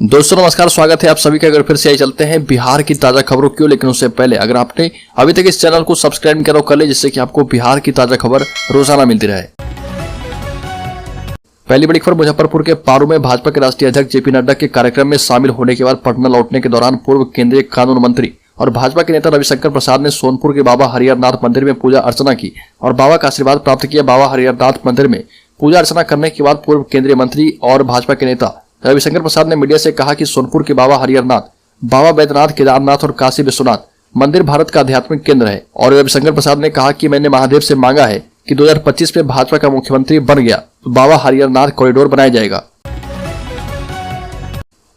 दोस्तों नमस्कार, स्वागत है आप सभी का। अगर फिर से आई चलते हैं बिहार की ताजा खबरों क्यों, लेकिन उससे पहले अगर आपने अभी तक इस चैनल को सब्सक्राइब नहीं करो कर ले, जिससे कि आपको बिहार की ताजा खबर रोजाना मिलती रहे। पहली बड़ी खबर, मुजफ्फरपुर के पारू में भाजपा के राष्ट्रीय अध्यक्ष जेपी नड्डा के कार्यक्रम में शामिल होने के बाद पटना लौटने के दौरान पूर्व केंद्रीय कानून मंत्री और भाजपा के नेता रविशंकर प्रसाद ने सोनपुर के बाबा हरिहरनाथ मंदिर में पूजा अर्चना की और बाबा का आशीर्वाद प्राप्त किया। बाबा हरिहरनाथ मंदिर में पूजा अर्चना करने के बाद पूर्व केंद्रीय मंत्री और भाजपा के नेता रविशंकर प्रसाद ने मीडिया से कहा कि सोनपुर के बाबा हरिहरनाथ, बाबा बैद्यनाथ, केदारनाथ और काशी विश्वनाथ मंदिर भारत का आध्यात्मिक केंद्र है। और रविशंकर प्रसाद ने कहा कि मैंने महादेव से मांगा है कि 2025 में भाजपा का मुख्यमंत्री बन गया तो बाबा हरिहरनाथ कॉरिडोर बनाया जाएगा।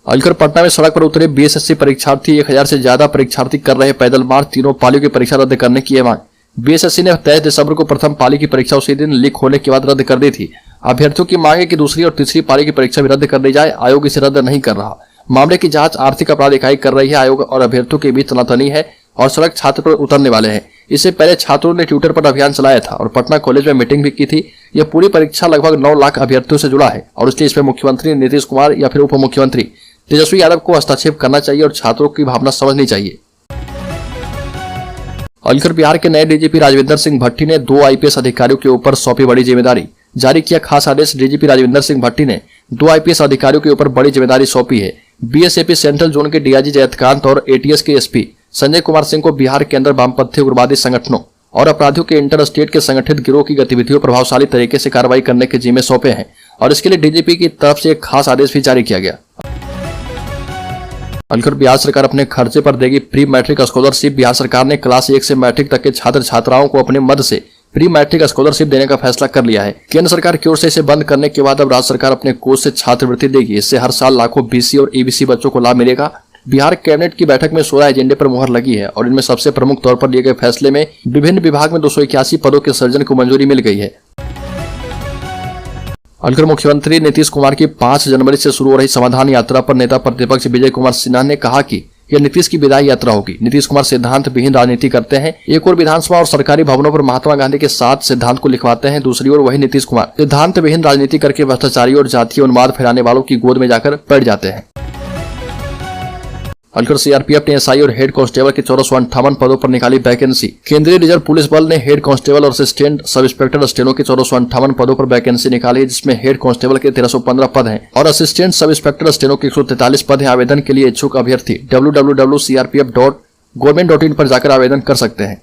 अलकर पटना में सड़क पर उतरे बीएसएससी परीक्षार्थी 1000 से ज्यादा परीक्षार्थी कर रहे पैदल मार्च, तीनों पालियों की परीक्षा रद्द करने की मांग। बीएसएससी ने 23 दिसंबर को प्रथम पाली की परीक्षा उसी दिन लीक होने के बाद रद्द कर दी थी। अभ्यर्थियों की मांग है कि दूसरी और तीसरी पाली की परीक्षा भी रद्द कर दी जाए। आयोग इसे रद्द नहीं कर रहा। मामले की जांच आर्थिक अपराध इकाई कर रही है। आयोग और अभ्यर्थियों के बीच तनातनी है और सड़क छात्र पर उतरने वाले हैं। इससे पहले छात्रों ने ट्विटर पर अभियान चलाया था और पटना कॉलेज में मीटिंग भी की थी। यह पूरी परीक्षा लगभग 9 लाख अभ्यर्थियों से जुड़ा है और इसलिए इसमें मुख्यमंत्री नीतीश कुमार या फिर उप मुख्यमंत्री तेजस्वी यादव को हस्तक्षेप करना चाहिए और छात्रों की भावना समझनी चाहिए। अलकर बिहार के नए डीजीपी राजविंदर सिंह भट्टी ने 2 आईपीएस अधिकारियों के ऊपर सौंपी बड़ी जिम्मेदारी। जारी किया खास आदेश। डीजीपी राजविंदर सिंह भट्टी ने 2 आईपीएस अधिकारियों के ऊपर बड़ी जिम्मेदारी सौंपी है। बीएसएपी सेंट्रल जोन के डीआईजी जयंतकांत और एटीएस के एसपी संजय कुमार सिंह को बिहार के अंदर वामपंथी उग्रवादी संगठनों और अपराधियों के इंटर स्टेट के संगठित गिरोह की गतिविधियों पर प्रभावशाली तरीके से कार्रवाई करने के जिम्मे सौंपे हैं और इसके लिए डीजीपी की तरफ से एक खास आदेश भी जारी किया गया। अलकर बिहार सरकार अपने खर्चे पर देगी प्री मैट्रिक स्कॉलरशिप। बिहार सरकार ने क्लास 1 से मैट्रिक तक के छात्र छात्राओं को अपने मद से प्री मैट्रिक स्कॉलरशिप देने का फैसला कर लिया है। केंद्र सरकार की ओर से इसे बंद करने के बाद अब राज्य सरकार अपने कोष से छात्रवृत्ति देगी। इससे हर साल लाखों बीसी और ईबीसी बच्चों को लाभ मिलेगा। बिहार कैबिनेट की बैठक में 16 एजेंडे पर मुहर लगी है और इनमें सबसे प्रमुख तौर पर लिए गए फैसले में विभिन्न विभाग में 281 पदों के सृजन को मंजूरी मिल गई है। अलकर मुख्यमंत्री नीतीश कुमार की 5 जनवरी से शुरू हो रही समाधान यात्रा पर नेता प्रतिपक्ष विजय कुमार सिन्हा ने कहा कि यह नीतीश की विदाई यात्रा होगी। नीतीश कुमार सिद्धांत विहीन राजनीति करते हैं। एक और विधानसभा और सरकारी भवनों पर महात्मा गांधी के साथ सिद्धांत को लिखवाते हैं, दूसरी ओर वही नीतीश कुमार सिद्धांत विहीन राजनीति करके भ्रष्टाचारी और जातीय उन्माद फैलाने वालों की गोद में जाकर बैठ जाते हैं। अलकर सीआरपीएफ ने एसआई और हेड कांस्टेबल के 1458 पदों पर निकाली वैकेंसी। केंद्रीय रिजर्व पुलिस बल ने हेड कांस्टेबल और असिस्टेंट सब इंस्पेक्टर स्टेनो के 1458 पदों पर वैकेंसी निकाली है, जिसमें हेड कांस्टेबल के 1315 पद हैं और असिस्टेंट सब इंस्पेक्टर स्टेनो के 143 पद हैं। आवेदन के लिए इच्छुक अभ्यर्थी www.crpf.government.in पर जाकर आवेदन कर सकते हैं।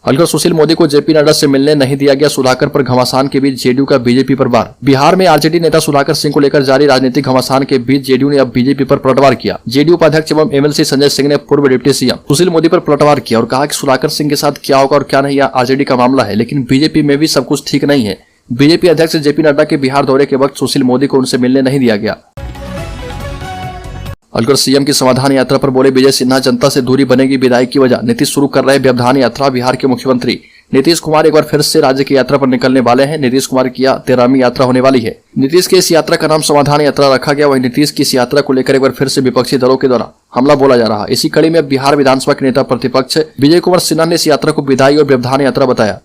अलकर सुशील मोदी को जेपी नड्डा से मिलने नहीं दिया गया। सुधाकर पर घमासान के बीच जेडीयू का बीजेपी पर वार। बिहार में आरजेडी नेता सुधाकर सिंह को लेकर जारी राजनीतिक घमासान के बीच जेडीयू ने अब बीजेपी पर पलटवार किया। जेडीयू उपाध्यक्ष एवं एमएलसी संजय सिंह ने पूर्व डिप्टी सीएम सुशील मोदी पर पलटवार किया और कहा कि सुधाकर सिंह के साथ क्या होगा और क्या नहीं, यह आरजेडी का मामला है, लेकिन बीजेपी में भी सब कुछ ठीक नहीं है। बीजेपी अध्यक्ष जेपी नड्डा के बिहार दौरे के वक्त सुशील मोदी को उनसे मिलने नहीं दिया गया। अलकर सीएम की समाधान यात्रा पर बोले विजय सिन्हा, जनता से दूरी बनेगी विदाई की वजह। नीतीश शुरू कर रहे व्यवधान यात्रा। बिहार के मुख्यमंत्री नीतीश कुमार एक बार फिर से राज्य की यात्रा पर निकलने वाले हैं। नीतीश कुमार की 13वीं यात्रा होने वाली है। नीतीश की इस यात्रा का नाम समाधान यात्रा रखा गया। वहीं नीतीश की इस यात्रा को लेकर एक बार फिर से विपक्षी दलों के द्वारा हमला बोला जा रहा। इसी कड़ी में बिहार विधानसभा के नेता प्रतिपक्ष विजय कुमार सिन्हा ने इस यात्रा को विदाई और व्यवधान यात्रा बताया।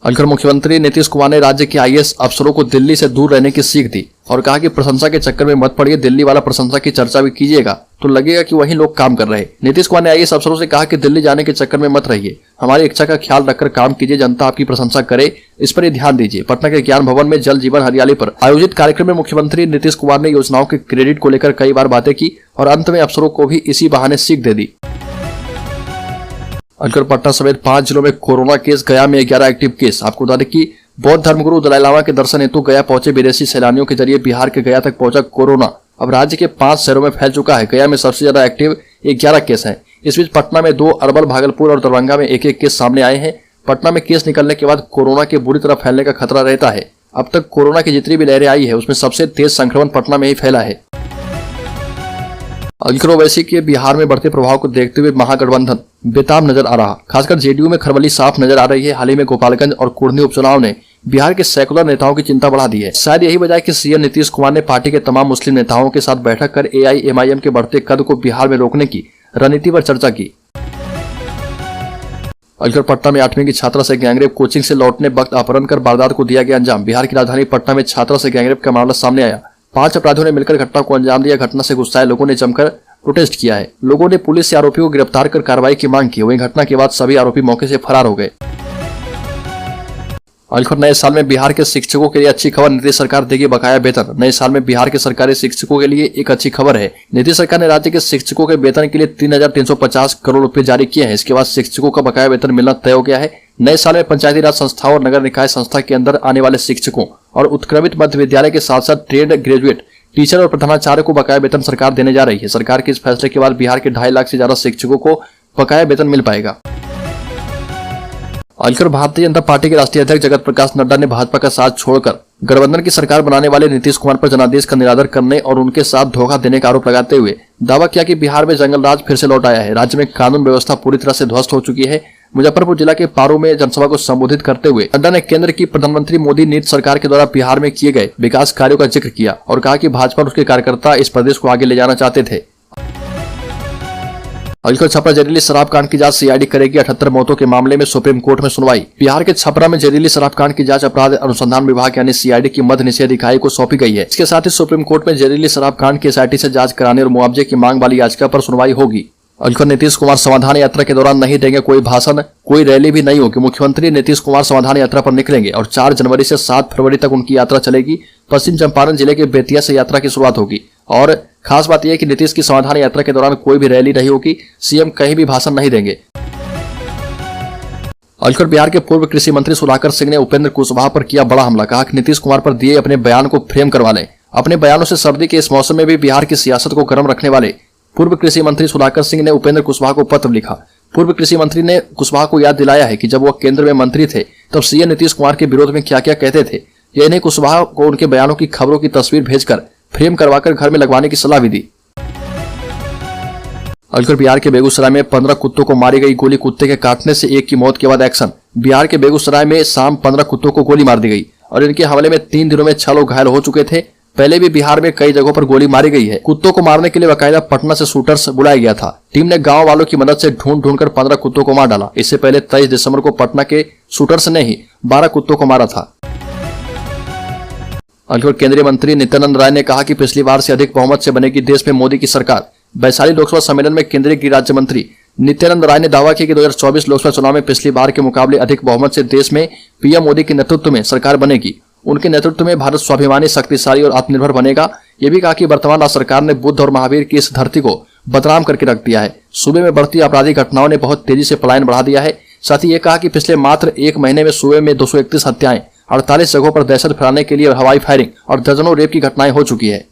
अलकर मुख्यमंत्री नीतीश कुमार ने राज्य के आईएएस अफसरों को दिल्ली से दूर रहने की सीख दी और कहा कि प्रशंसा के चक्कर में मत पड़िए। दिल्ली वाला प्रशंसा की चर्चा भी कीजिएगा तो लगेगा कि वही लोग काम कर रहे हैं। नीतीश कुमार ने आईएएस अफसरों से कहा कि दिल्ली जाने के चक्कर में मत रहिए, हमारी इच्छा का ख्याल रखकर काम कीजिए, जनता आपकी प्रशंसा करे, इस पर ध्यान दीजिए। पटना के ज्ञान भवन में जल जीवन हरियाली पर आयोजित कार्यक्रम में मुख्यमंत्री नीतीश कुमार ने योजनाओं के क्रेडिट को लेकर कई बार बातें की और अंत में अफसरों को भी इसी बहाने सीख दे दी। अलकर पटना समेत 5 जिलों में कोरोना केस। गया में 11 एक्टिव केस। आपको बता दें कि बौद्ध धर्मगुरु दलाई लामा के दर्शन हेतु गया पहुंचे विदेशी सैलानियों के जरिए बिहार के गया तक पहुंचा कोरोना अब राज्य के 5 शहरों में फैल चुका है। गया में सबसे ज्यादा एक्टिव 11 केस हैं। इस बीच पटना में 2, अरवल, भागलपुर और दरभंगा में 1-1 केस सामने आए हैं। पटना में केस निकलने के बाद कोरोना के बुरी तरह फैलने का खतरा रहता है। अब तक कोरोना की जितनी भी लहरें आई है उसमें सबसे तेज संक्रमण पटना में ही फैला है। अलकर ओवैसी के बिहार में बढ़ते प्रभाव को देखते हुए महागठबंधन बेताब नजर आ रहा। खासकर जेडीयू में खरबली साफ नजर आ रही है। हाल ही में गोपालगंज और कुर्नी उपचुनाव ने बिहार के सेकुलर नेताओं की चिंता बढ़ा दी है। शायद यही वजह है कि सीएम नीतीश कुमार ने पार्टी के तमाम मुस्लिम नेताओं के साथ बैठक कर एआईएमआईएम के बढ़ते कद को बिहार में रोकने की रणनीति पर चर्चा की। अलकर पटना में 8वीं की छात्रा से गैंगरेप, कोचिंग से लौटने वक्त अपहरण कर वारदात को दिया गया अंजाम। बिहार की राजधानी पटना में छात्रा से गैंगरेप का मामला सामने आया। 5 अपराधियों ने मिलकर घटना को अंजाम दिया। घटना से गुस्साए लोगों ने जमकर प्रोटेस्ट किया है। लोगों ने पुलिस से आरोपियों को गिरफ्तार कर कार्रवाई की मांग की। वहीं घटना के बाद सभी आरोपी मौके से फरार हो गए। अलखर नए साल में बिहार के शिक्षकों के लिए अच्छी खबर, नीतीश सरकार देगी बकाया वेतन। नए साल में बिहार के सरकारी शिक्षकों के लिए एक अच्छी खबर है। नीतीश सरकार ने राज्य के शिक्षकों के वेतन के लिए 3,350 करोड़ रुपए जारी किए हैं। इसके बाद शिक्षकों का बकाया वेतन मिलना तय हो गया है। नए साल में पंचायती राज संस्थाओं और नगर निकाय संस्था के अंदर आने वाले शिक्षकों और उत्क्रमित मध्य विद्यालय के साथ साथ ट्रेंड ग्रेजुएट टीचर और प्रधानाचार्य को बकाया वेतन सरकार देने जा रही है। सरकार के इस फैसले के बाद बिहार के 2.5 लाख से ज्यादा शिक्षकों को बकाया वेतन मिल पाएगा। अलकर भारतीय जनता पार्टी के राष्ट्रीय अध्यक्ष जगत प्रकाश नड्डा ने भाजपा का साथ छोड़कर गठबंधन की सरकार बनाने वाले नीतीश कुमार पर जनादेश का निरादर करने और उनके साथ धोखा देने का आरोप लगाते हुए दावा किया कि बिहार में जंगल राज फिर से लौट आया है। राज्य में कानून व्यवस्था पूरी तरह से ध्वस्त हो चुकी है। मुजफ्फरपुर जिला के पारू में जनसभा को संबोधित करते हुए नड्डा ने केंद्र की प्रधानमंत्री मोदी नीति सरकार के द्वारा बिहार में किए गए विकास कार्यों का जिक्र किया और कहा कि भाजपा और उसके कार्यकर्ता इस प्रदेश को आगे ले जाना चाहते थे। अलकर छपरा जहरीली शराब कांड की जांच सीआईडी करेगी। 78 मौतों के मामले में सुप्रीम कोर्ट में सुनवाई। बिहार के छपरा में जहरीली शराब कांड की जांच अपराध अनुसंधान विभाग यानी सीआईडी की मध्य निषेध इकाई को सौंपी गई है। इसके साथ ही सुप्रीम कोर्ट में जहरीली शराब कांड की एसआईटी से जांच कराने और मुआवजे की मांग वाली याचिका पर सुनवाई होगी। अलकर नीतीश कुमार समाधान यात्रा के दौरान नहीं देंगे कोई भाषण, कोई रैली भी नहीं होगी। मुख्यमंत्री नीतीश कुमार समाधान यात्रा पर निकलेंगे और 4 जनवरी से 7 फरवरी तक उनकी यात्रा चलेगी। पश्चिम चंपारण जिले के बेतिया से यात्रा की शुरुआत होगी और खास बात यह कि नीतीश की समाधान यात्रा के दौरान कोई भी रैली नहीं होगी। सीएम कहीं भी भाषण नहीं देंगे। अलकर बिहार के पूर्व कृषि मंत्री सुधाकर सिंह ने उपेंद्र कुशवाहा पर किया बड़ा हमला। कहा कि नीतीश कुमार पर दिए अपने बयान को फ्रेम करवा लें। अपने बयानों से सर्दी के इस मौसम में भी बिहार की सियासत को गर्म रखने वाले पूर्व कृषि मंत्री सुधाकर सिंह ने उपेंद्र कुशवाहा को पत्र लिखा। पूर्व कृषि मंत्री ने कुशवाहा को याद दिलाया है कि जब वह केंद्र में मंत्री थे तब सीएम नीतीश कुमार के विरोध में क्या क्या कहते थे। यह इन्हें कुशवाहा को उनके बयानों की खबरों की तस्वीर भेजकर फ्रेम करवाकर घर में लगवाने की सलाह भी दी। अलकर बिहार के बेगूसराय में 15 कुत्तों को मारी गई गोली। कुत्ते के काटने से एक की मौत के बाद एक्शन। बिहार के बेगूसराय में शाम 15 कुत्तों को गोली मार दी गई और इनके हमले में 3 दिनों में 6 लोग घायल हो चुके थे। पहले भी बिहार में कई जगहों पर गोली मारी गई है। कुत्तों को मारने के लिए बाकायदा पटना से शूटर्स बुलाया गया था। टीम ने गांव वालों की मदद से ढूंढ कर 15 कुत्तों को मार डाला। इससे पहले 23 दिसंबर को पटना के शूटर्स ने ही 12 कुत्तों को मारा था। अलकर केंद्रीय मंत्री नित्यानंद राय ने कहा कि पिछली बार से अधिक बहुमत से बनेगी देश में मोदी की सरकार। वैशाली लोकसभा सम्मेलन में केंद्रीय गृह राज्य मंत्री नित्यानंद राय ने दावा किया कि 2024 लोकसभा चुनाव में पिछली बार के मुकाबले अधिक बहुमत से देश में पीएम मोदी के नेतृत्व में सरकार बनेगी। उनके नेतृत्व में भारत स्वाभिमानी, शक्तिशाली और आत्मनिर्भर बनेगा। ये भी कहा कि वर्तमान राज्य सरकार ने बुद्ध और महावीर की इस धरती को बदनाम करके रख दिया है। सूबे में बढ़ती आपराधिक घटनाओं ने बहुत तेजी से पलायन बढ़ा दिया है। साथ ही ये कहा कि पिछले मात्र 1 महीने में सूबे में 231 हत्याएं, 48 जगहों पर दहशत फैलाने के लिए हवाई फायरिंग और दर्जनों रेप की घटनाएं हो चुकी है।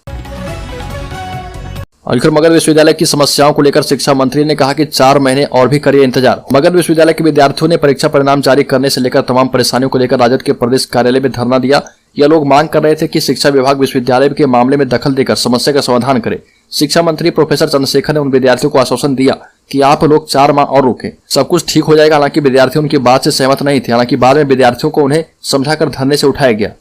अलकर मगध विश्वविद्यालय की समस्याओं को लेकर शिक्षा मंत्री ने कहा कि 4 महीने और भी करिए इंतजार। मगध विश्वविद्यालय के विद्यार्थियों ने परीक्षा परिणाम जारी करने से लेकर तमाम परेशानियों को लेकर राजद के प्रदेश कार्यालय में धरना दिया। यह लोग मांग कर रहे थे कि शिक्षा विभाग विश्वविद्यालय के मामले में दखल देकर समस्या का समाधान करे। शिक्षा मंत्री प्रोफेसर चंद्रशेखर ने उन विद्यार्थियों को आश्वासन दिया कि आप लोग 4 माह और रुकें, सब कुछ ठीक हो जाएगा। हालांकि विद्यार्थी उनकी बात से सहमत नहीं थे। हालांकि बाद में विद्यार्थियों को उन्हें समझाकर धरने से उठाया गया।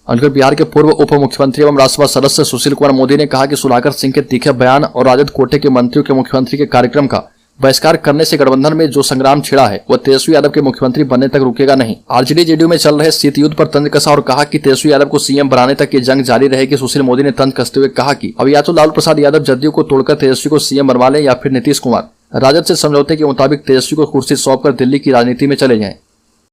अलकर बिहार के पूर्व उप मुख्यमंत्री एवं राज्यसभा सदस्य सुशील कुमार मोदी ने कहा कि सुधाकर सिंह के तीखे बयान और राजद कोटे के मंत्रियों के मुख्यमंत्री के कार्यक्रम का बहिष्कार करने से गठबंधन में जो संग्राम छिड़ा है वह तेजस्वी यादव के मुख्यमंत्री बनने तक रुकेगा नहीं। आरजेडी जेडीयू में चल रहे शीत युद्ध पर तंज कसा और कहा कि तेजस्वी यादव को सीएम बनाने तक ये जंग जारी रहेगी। सुशील मोदी ने तंज कसते हुए कहा कि अब या तो लालू प्रसाद यादव जदयू को तोड़कर तेजस्वी को सीएम बनवा लें या फिर नीतीश कुमार राजद से समझौते के मुताबिक तेजस्वी को कुर्सी सौंपकर दिल्ली की राजनीति में चले जाएं।